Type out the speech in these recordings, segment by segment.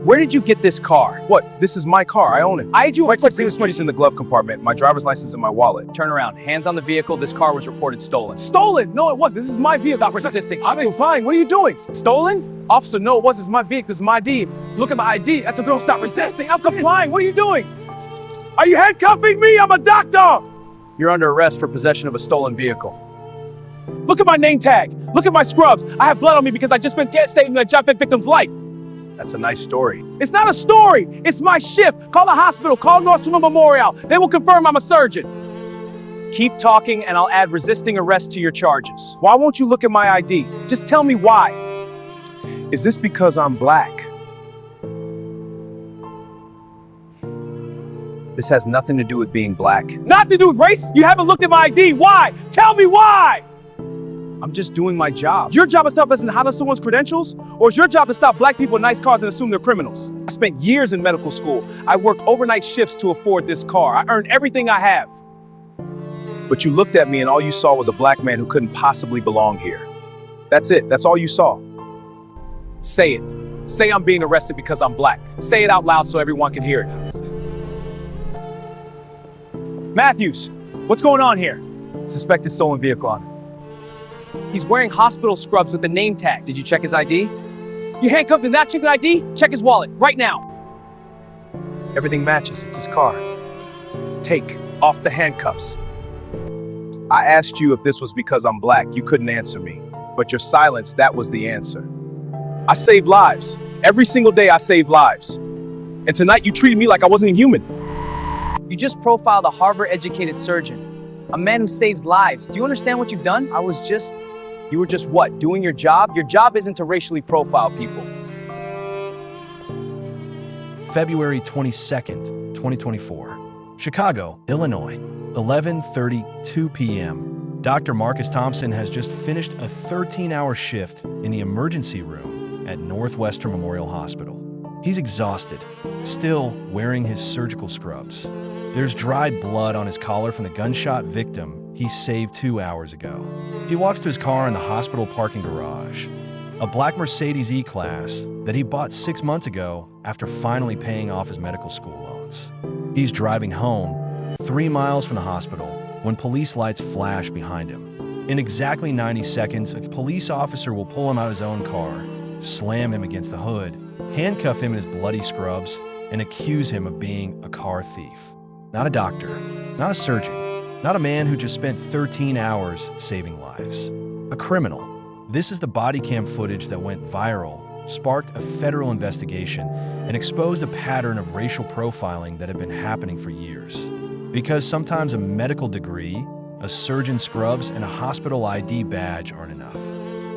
Where did you get this car? What? This is my car. I own it. I had you Wait, this money's in the glove compartment. My driver's license in my wallet. Turn around. Hands on the vehicle. This car was reported stolen. Stolen? No, it wasn't. This is my vehicle. Stop resisting. I'm complying. What are you doing? Stolen? Officer, no, it wasn't. It's my vehicle. This is my ID. Look at my ID. At the girl, stop resisting. I'm complying. What are you doing? Are you handcuffing me? I'm a doctor. You're under arrest for possession of a stolen vehicle. Look at my name tag. Look at my scrubs. I have blood on me because I just been saving a job victim's life. That's a nice story. It's not a story. It's my shift. Call the hospital. Call Northwestern Memorial. They will confirm I'm a surgeon. Keep talking and I'll add resisting arrest to your charges. Why won't you look at my ID? Just tell me why. Is this because I'm black? This has nothing to do with being black. Nothing to do with race? You haven't looked at my ID. Why? Tell me why. I'm just doing my job. Your job is to listen to how to someone's credentials? Or is your job to stop black people in nice cars and assume they're criminals? I spent years in medical school. I worked overnight shifts to afford this car. I earned everything I have. But you looked at me and all you saw was a black man who couldn't possibly belong here. That's it. That's all you saw. Say it. Say I'm being arrested because I'm black. Say it out loud so everyone can hear it. Matthews, what's going on here? Suspected stolen vehicle on him. He's wearing hospital scrubs with the name tag. Did you check his ID? You handcuffed and not check his ID? Check his wallet right now. Everything matches. It's his car. Take off the handcuffs. I asked you if this was because I'm black. You couldn't answer me. But your silence, that was the answer. I save lives. Every single day I save lives. And tonight you treated me like I wasn't human. You just profiled a Harvard-educated surgeon. A man who saves lives. Do you understand what you've done? You were just what? Doing your job? Your job isn't to racially profile people. February 22nd, 2024. Chicago, Illinois, 11:32 p.m. Dr. Marcus Thompson has just finished a 13-hour shift in the emergency room at Northwestern Memorial Hospital. He's exhausted, still wearing his surgical scrubs. There's dried blood on his collar from the gunshot victim he saved 2 hours ago. He walks to his car in the hospital parking garage, a black Mercedes E-Class that he bought 6 months ago after finally paying off his medical school loans. He's driving home 3 miles from the hospital when police lights flash behind him. In exactly 90 seconds, a police officer will pull him out of his own car, slam him against the hood, handcuff him in his bloody scrubs, and accuse him of being a car thief. Not a doctor, not a surgeon, not a man who just spent 13 hours saving lives. A criminal. This is the body cam footage that went viral, sparked a federal investigation, and exposed a pattern of racial profiling that had been happening for years. Because sometimes a medical degree, a surgeon's scrubs, and a hospital ID badge aren't enough.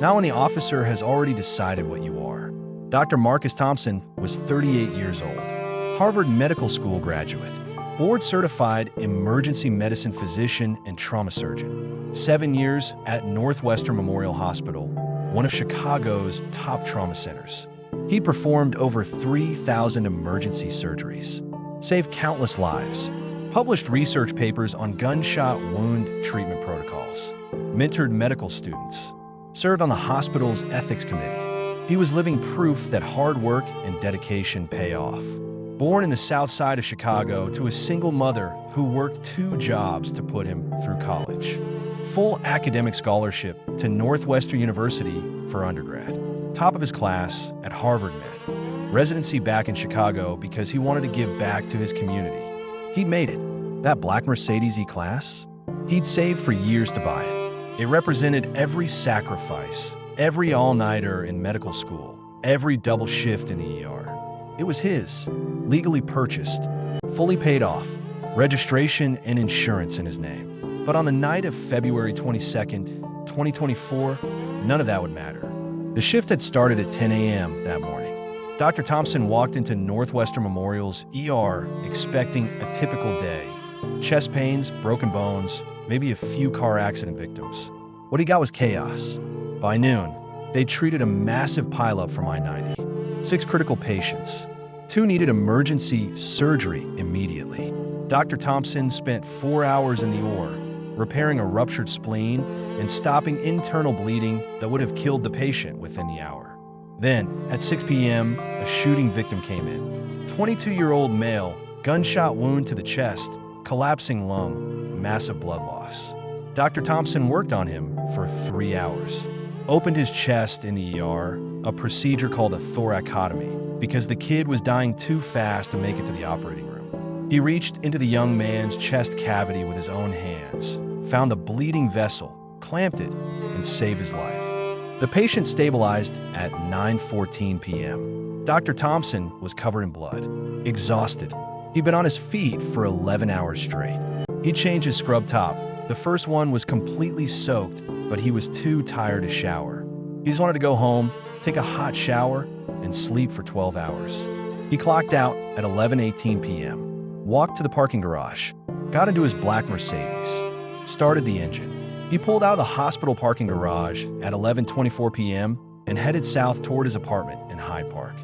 Now when the officer has already decided what you are. Dr. Marcus Thompson was 38 years old, Harvard Medical School graduate, board-certified emergency medicine physician and trauma surgeon. 7 years at Northwestern Memorial Hospital, one of Chicago's top trauma centers. He performed over 3,000 emergency surgeries, saved countless lives, published research papers on gunshot wound treatment protocols, mentored medical students, served on the hospital's ethics committee. He was living proof that hard work and dedication pay off. Born in the south side of Chicago to a single mother who worked 2 jobs to put him through college. Full academic scholarship to Northwestern University for undergrad. Top of his class at Harvard Med. Residency back in Chicago because he wanted to give back to his community. He made it. That black Mercedes E-Class, he'd saved for years to buy it. It represented every sacrifice, every all-nighter in medical school, every double shift in the ER. It was his, legally purchased, fully paid off, registration and insurance in his name. But on the night of February 22nd, 2024, none of that would matter. The shift had started at 10 a.m. that morning. Dr. Thompson walked into Northwestern Memorial's ER expecting a typical day. Chest pains, broken bones, maybe a few car accident victims. What he got was chaos. By noon, they treated a massive pileup from I-90. 6 critical patients. 2 needed emergency surgery immediately. Dr. Thompson spent 4 hours in the OR, repairing a ruptured spleen and stopping internal bleeding that would have killed the patient within the hour. Then, at 6 p.m., a shooting victim came in. 22-year-old male, gunshot wound to the chest, collapsing lung, massive blood loss. Dr. Thompson worked on him for 3 hours. Opened his chest in the ER, a procedure called a thoracotomy, because the kid was dying too fast to make it to the operating room. He reached into the young man's chest cavity with his own hands, found the bleeding vessel, clamped it, and saved his life. The patient stabilized at 9:14 p.m. Dr. Thompson was covered in blood, exhausted. He'd been on his feet for 11 hours straight. He changed his scrub top. The first one was completely soaked, but he was too tired to shower. He just wanted to go home, take a hot shower, and sleep for 12 hours. He clocked out at 11:18 p.m., walked to the parking garage, got into his black Mercedes, started the engine. He pulled out of the hospital parking garage at 11:24 p.m. and headed south toward his apartment in Hyde Park.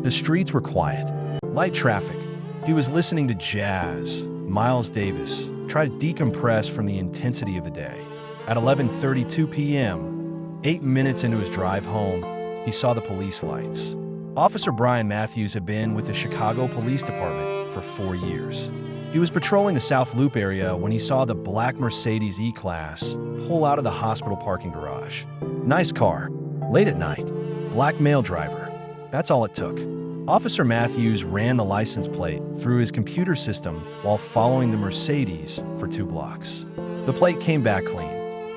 The streets were quiet, light traffic. He was listening to jazz, Miles Davis, try to decompress from the intensity of the day. At 11:32 p.m., 8 minutes into his drive home, he saw the police lights. Officer Brian Matthews had been with the Chicago Police Department for 4 years. He was patrolling the South Loop area when he saw the black Mercedes E-Class pull out of the hospital parking garage. Nice car. Late at night. Black male driver. That's all it took. Officer Matthews ran the license plate through his computer system while following the Mercedes for 2 blocks. The plate came back clean.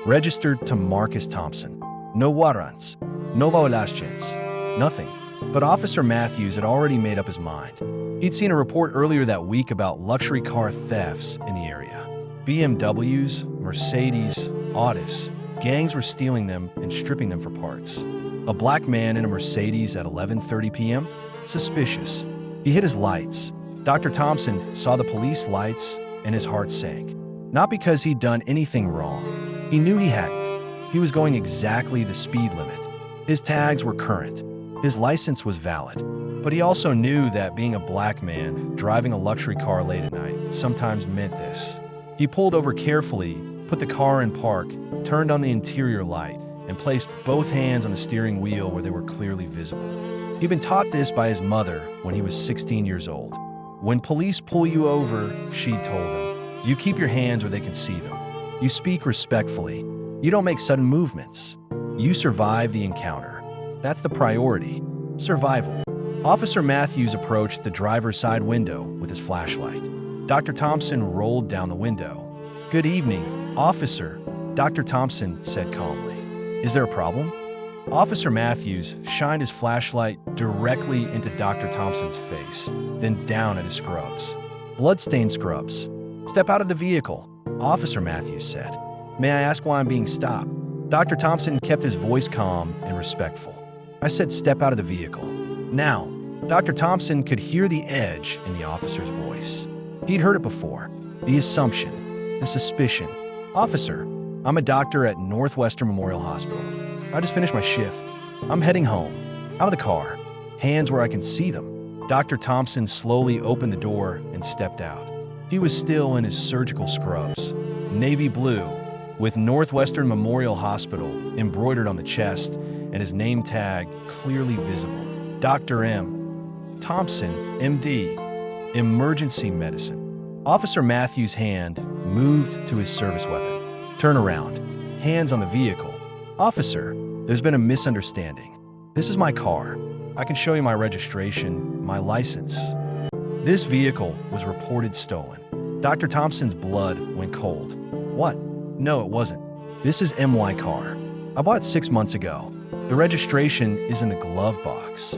Registered to Marcus Thompson. No warrants. No violations. Nothing. But Officer Matthews had already made up his mind. He'd seen a report earlier that week about luxury car thefts in the area. BMWs, Mercedes, Audis. Gangs were stealing them and stripping them for parts. A black man in a Mercedes at 11:30 p.m.? Suspicious. He hit his lights. Dr. Thompson saw the police lights and his heart sank. Not because he'd done anything wrong. He knew he hadn't. He was going exactly the speed limit. His tags were current. His license was valid. But he also knew that being a black man driving a luxury car late at night sometimes meant this. He pulled over carefully, put the car in park, turned on the interior light, and placed both hands on the steering wheel where they were clearly visible. He'd been taught this by his mother when he was 16 years old. When police pull you over, she told him, you keep your hands where they can see them. You speak respectfully. You don't make sudden movements. You survive the encounter. That's the priority. Survival. Officer Matthews approached the driver's side window with his flashlight. Dr. Thompson rolled down the window. Good evening, officer, Dr. Thompson said calmly. Is there a problem? Officer Matthews shined his flashlight directly into Dr. Thompson's face, then down at his scrubs. Bloodstained scrubs. Step out of the vehicle, Officer Matthews said. May I ask why I'm being stopped? Dr. Thompson kept his voice calm and respectful. I said step out of the vehicle. Now, Dr. Thompson could hear the edge in the officer's voice. He'd heard it before. The assumption, the suspicion. Officer, I'm a doctor at Northwestern Memorial Hospital. I just finished my shift. I'm heading home. Out of the car. Hands where I can see them. Dr. Thompson slowly opened the door and stepped out. He was still in his surgical scrubs, navy blue, with Northwestern Memorial Hospital embroidered on the chest and his name tag clearly visible. Dr. M. Thompson, MD, Emergency Medicine. Officer Matthews' hand moved to his service weapon. Turn around. Hands on the vehicle. Officer, there's been a misunderstanding. This is my car. I can show you my registration, my license. This vehicle was reported stolen. Dr. Thompson's blood went cold. What? No, it wasn't. This is MY car. I bought it 6 months ago. The registration is in the glove box.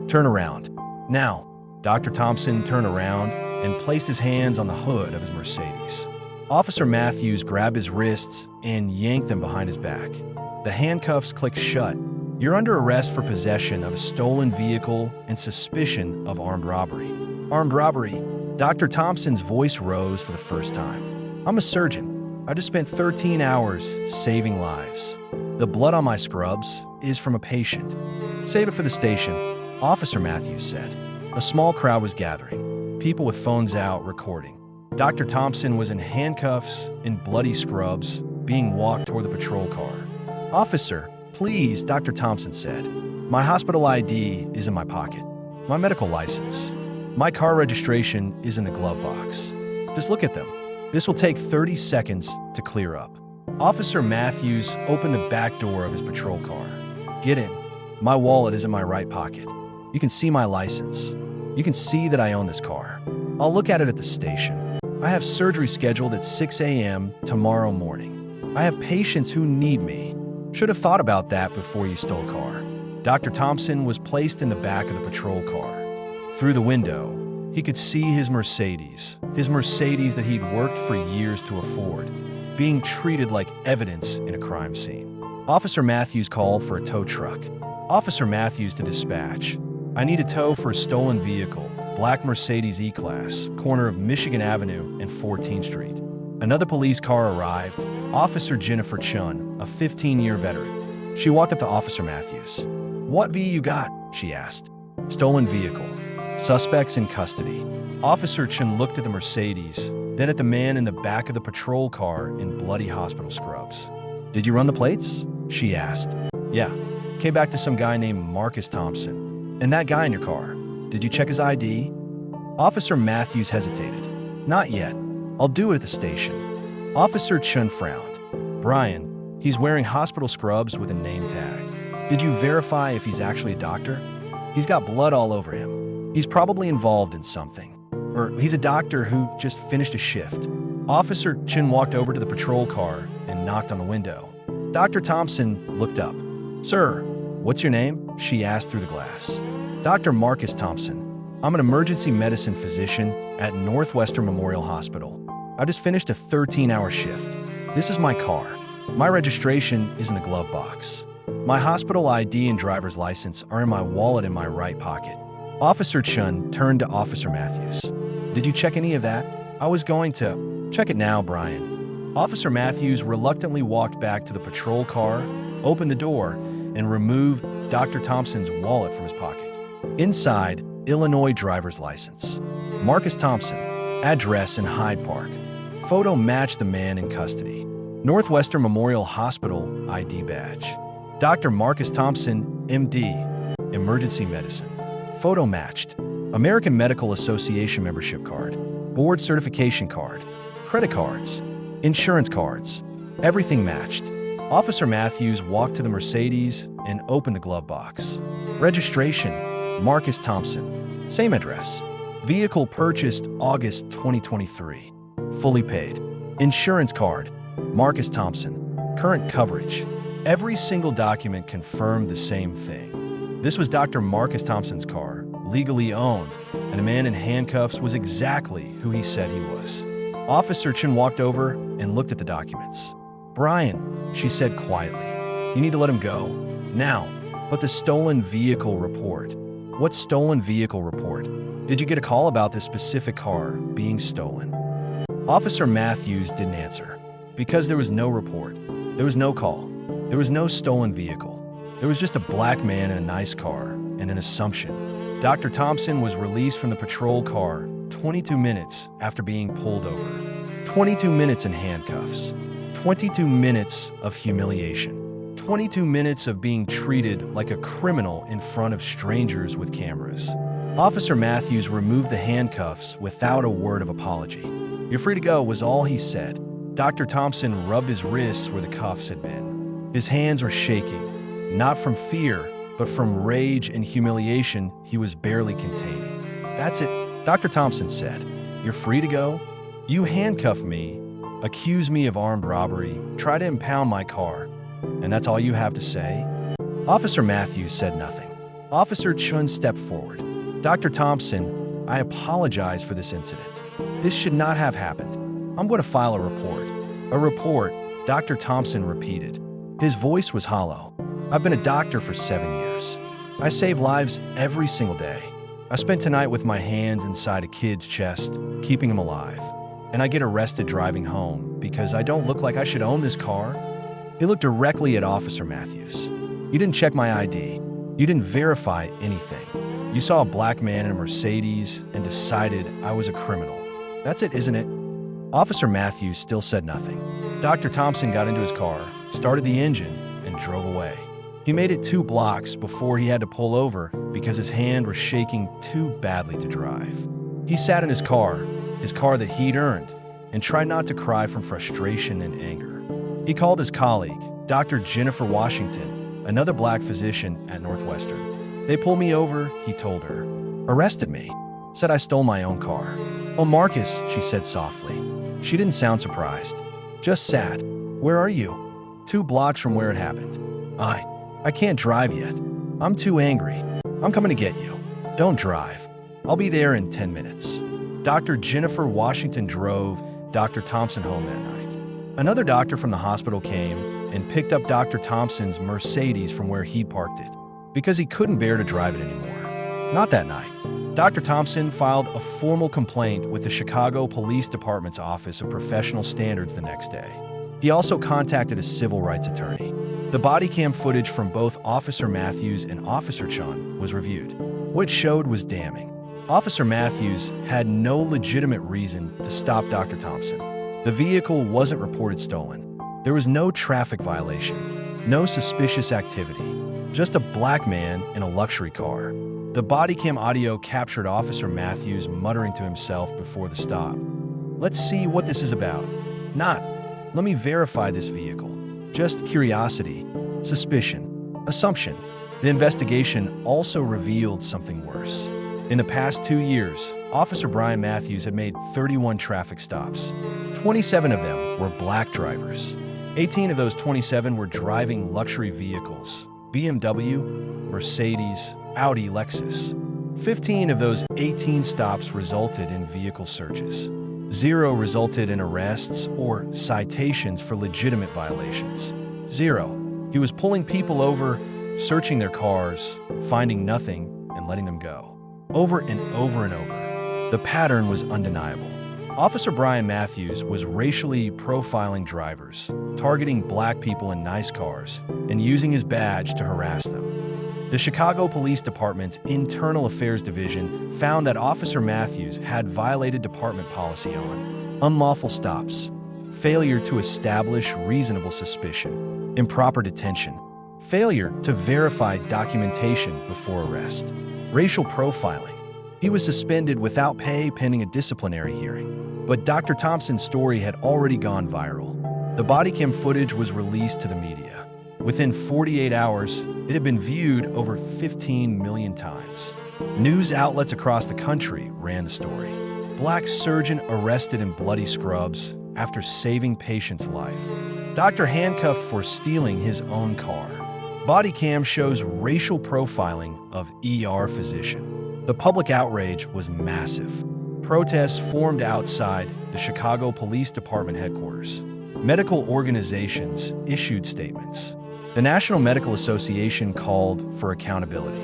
Turn around. Now, Dr. Thompson turned around and placed his hands on the hood of his Mercedes. Officer Matthews grabbed his wrists and yanked them behind his back. The handcuffs clicked shut. You're under arrest for possession of a stolen vehicle and suspicion of armed robbery. Armed robbery. Dr. Thompson's voice rose for the first time. I'm a surgeon. I just spent 13 hours saving lives. The blood on my scrubs is from a patient. Save it for the station, Officer Matthews said. A small crowd was gathering, people with phones out recording. Dr. Thompson was in handcuffs and bloody scrubs, being walked toward the patrol car. Officer, please, Dr. Thompson said. My hospital ID is in my pocket. My medical license. My car registration is in the glove box. Just look at them. This will take 30 seconds to clear up. Officer Matthews opened the back door of his patrol car. Get in. My wallet is in my right pocket. You can see my license. You can see that I own this car. I'll look at it at the station. I have surgery scheduled at 6 a.m. tomorrow morning. I have patients who need me. Should have thought about that before you stole a car. Dr. Thompson was placed in the back of the patrol car. Through the window, he could see his Mercedes that he'd worked for years to afford, being treated like evidence in a crime scene. Officer Matthews called for a tow truck. Officer Matthews to dispatch. I need a tow for a stolen vehicle, black Mercedes E-Class, corner of Michigan Avenue and 14th Street. Another police car arrived. Officer Jennifer Chun, a 15-year veteran. She walked up to Officer Matthews. "What V you got?" she asked. "Stolen vehicle. Suspects in custody." Officer Chun looked at the Mercedes, then at the man in the back of the patrol car in bloody hospital scrubs. "Did you run the plates?" she asked. "Yeah. Came back to some guy named Marcus Thompson. And that guy in your car, did you check his ID?" Officer Matthews hesitated. "Not yet. I'll do it at the station." Officer Chun frowned. "Brian, he's wearing hospital scrubs with a name tag. Did you verify if he's actually a doctor? He's got blood all over him. He's probably involved in something. Or he's a doctor who just finished a shift." Officer Chun walked over to the patrol car and knocked on the window. Dr. Thompson looked up. "Sir, what's your name?" she asked through the glass. "Dr. Marcus Thompson. I'm an emergency medicine physician at Northwestern Memorial Hospital. I just finished a 13-hour shift. This is my car. My registration is in the glove box. My hospital ID and driver's license are in my wallet in my right pocket." Officer Chun turned to Officer Matthews. "Did you check any of that?" "I was going to. Check it now, Brian." Officer Matthews reluctantly walked back to the patrol car, opened the door, and removed Dr. Thompson's wallet from his pocket. Inside, Illinois driver's license. Marcus Thompson, address in Hyde Park. Photo matched the man in custody. Northwestern Memorial Hospital ID badge. Dr. Marcus Thompson, MD, emergency medicine. Photo matched. American Medical Association membership card. Board certification card. Credit cards. Insurance cards. Everything matched. Officer Matthews walked to the Mercedes and opened the glove box. Registration, Marcus Thompson. Same address. Vehicle purchased August 2023. Fully paid. Insurance card, Marcus Thompson. Current coverage. Every single document confirmed the same thing. This was Dr. Marcus Thompson's car, legally owned, and a man in handcuffs was exactly who he said he was. Officer Chin walked over and looked at the documents. "Brian," she said quietly, "you need to let him go. Now." "But the stolen vehicle report." "What stolen vehicle report? Did you get a call about this specific car being stolen?" Officer Matthews didn't answer. Because there was no report. There was no call. There was no stolen vehicle. There was just a black man in a nice car and an assumption. Dr. Thompson was released from the patrol car 22 minutes after being pulled over. 22 minutes in handcuffs. 22 minutes of humiliation. 22 minutes of being treated like a criminal in front of strangers with cameras. Officer Matthews removed the handcuffs without a word of apology. "You're free to go," was all he said. Dr. Thompson rubbed his wrists where the cuffs had been. His hands were shaking, not from fear, but from rage and humiliation he was barely containing. "That's it," Dr. Thompson said. "You're free to go. You handcuff me, accuse me of armed robbery, try to impound my car, and that's all you have to say?" Officer Matthews said nothing. Officer Chun stepped forward. "Dr. Thompson, I apologize for this incident. This should not have happened. I'm going to file a report." "A report," Dr. Thompson repeated. His voice was hollow. "I've been a doctor for 7 years. I save lives every single day. I spent tonight with my hands inside a kid's chest, keeping him alive. And I get arrested driving home because I don't look like I should own this car?" He looked directly at Officer Matthews. "You didn't check my ID. You didn't verify anything. You saw a black man in a Mercedes and decided I was a criminal. That's it, isn't it?" Officer Matthews still said nothing. Dr. Thompson got into his car, started the engine, and drove away. He made it 2 blocks before he had to pull over because his hand was shaking too badly to drive. He sat in his car that he'd earned, and tried not to cry from frustration and anger. He called his colleague, Dr. Jennifer Washington, another black physician at Northwestern. They pulled me over, he told her. Arrested me. Said I stole my own car. Oh, Marcus, she said softly. She didn't sound surprised, just sad. Where are you? 2 blocks from where it happened. I can't drive yet. I'm too angry. I'm coming to get you. Don't drive. I'll be there in 10 minutes. Dr. Jennifer Washington drove Dr. Thompson home that night. Another doctor from the hospital came and picked up Dr. Thompson's Mercedes from where he parked it because he couldn't bear to drive it anymore. Not that night. Dr. Thompson filed a formal complaint with the Chicago Police Department's Office of Professional Standards the next day. He also contacted a civil rights attorney. The body cam footage from both Officer Matthews and Officer Chun was reviewed. What it showed was damning. Officer Matthews had no legitimate reason to stop Dr. Thompson. The vehicle wasn't reported stolen. There was no traffic violation, no suspicious activity, just a black man in a luxury car. The body cam audio captured Officer Matthews muttering to himself before the stop. Let's see what this is about. Not, let me verify this vehicle. Just curiosity, suspicion, assumption. The investigation also revealed something worse. In the past 2 years, Officer Brian Matthews had made 31 traffic stops. 27 of them were black drivers. 18 of those 27 were driving luxury vehicles, BMW, Mercedes, Audi, Lexus. 15 of those 18 stops resulted in vehicle searches. 0 resulted in arrests or citations for legitimate violations. 0. He was pulling people over, searching their cars, finding nothing, and letting them go. Over and over and over. The pattern was undeniable. Officer Brian Matthews was racially profiling drivers, targeting black people in nice cars, and using his badge to harass them. The Chicago Police Department's Internal Affairs Division found that Officer Matthews had violated department policy on unlawful stops, failure to establish reasonable suspicion, improper detention, failure to verify documentation before arrest, racial profiling. He was suspended without pay pending a disciplinary hearing. But Dr. Thompson's story had already gone viral. The body cam footage was released to the media. Within 48 hours, it had been viewed over 15 million times. News outlets across the country ran the story. Black surgeon arrested in bloody scrubs after saving patient's life. Doctor handcuffed for stealing his own car. Body cam shows racial profiling of ER physician. The public outrage was massive. Protests formed outside the Chicago Police Department headquarters. Medical organizations issued statements. The National Medical Association called for accountability,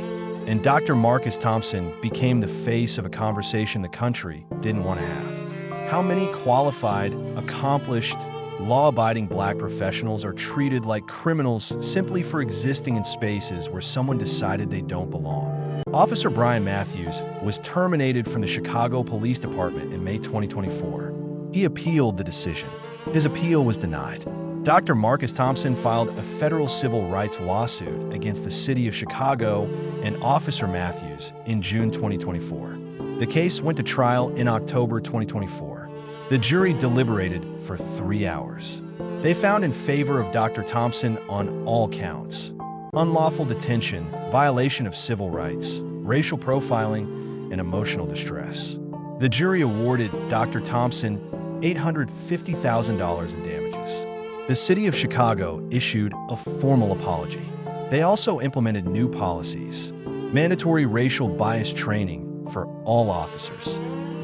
and Dr. Marcus Thompson became the face of a conversation the country didn't want to have. How many qualified, accomplished, law-abiding black professionals are treated like criminals simply for existing in spaces where someone decided they don't belong? Officer Brian Matthews was terminated from the Chicago Police Department in May 2024. He appealed the decision. His appeal was denied. Dr. Marcus Thompson filed a federal civil rights lawsuit against the city of Chicago and Officer Matthews in June 2024. The case went to trial in October 2024. The jury deliberated for 3 hours. They found in favor of Dr. Thompson on all counts: unlawful detention, violation of civil rights, racial profiling, and emotional distress. The jury awarded Dr. Thompson $850,000 in damages. The city of Chicago issued a formal apology. They also implemented new policies: mandatory racial bias training for all officers,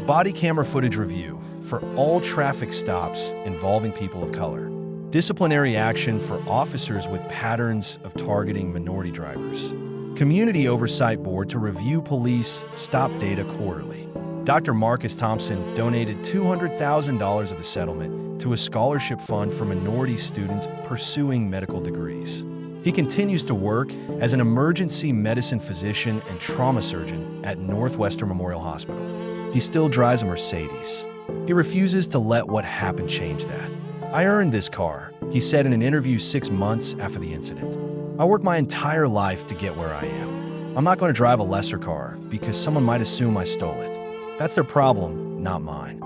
body camera footage review for all traffic stops involving people of color, disciplinary action for officers with patterns of targeting minority drivers, community oversight board to review police stop data quarterly. Dr. Marcus Thompson donated $200,000 of the settlement to a scholarship fund for minority students pursuing medical degrees. He continues to work as an emergency medicine physician and trauma surgeon at Northwestern Memorial Hospital. He still drives a Mercedes. He refuses to let what happened change that. "I earned this car," he said in an interview 6 months after the incident. I worked my entire life to get where I am. I'm not going to drive a lesser car because someone might assume I stole it. That's their problem, not mine.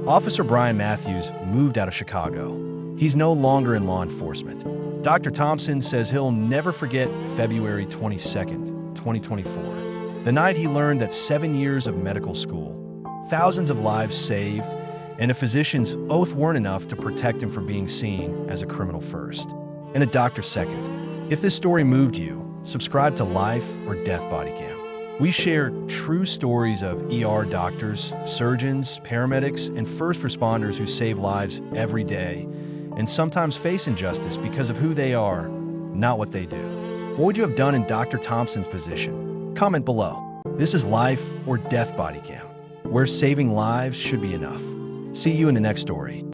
Officer Brian Matthews moved out of Chicago. He's no longer in law enforcement. Dr. Thompson says he'll never forget February 22nd, 2024, the night he learned that 7 years of medical school, thousands of lives saved, and a physician's oath weren't enough to protect him from being seen as a criminal first, and a doctor second. If this story moved you, subscribe to Life or Death Bodycam. We share true stories of ER doctors, surgeons, paramedics, and first responders who save lives every day and sometimes face injustice because of who they are, not what they do. What would you have done in Dr. Thompson's position? Comment below. This is Life or Death Bodycam, where saving lives should be enough. See you in the next story.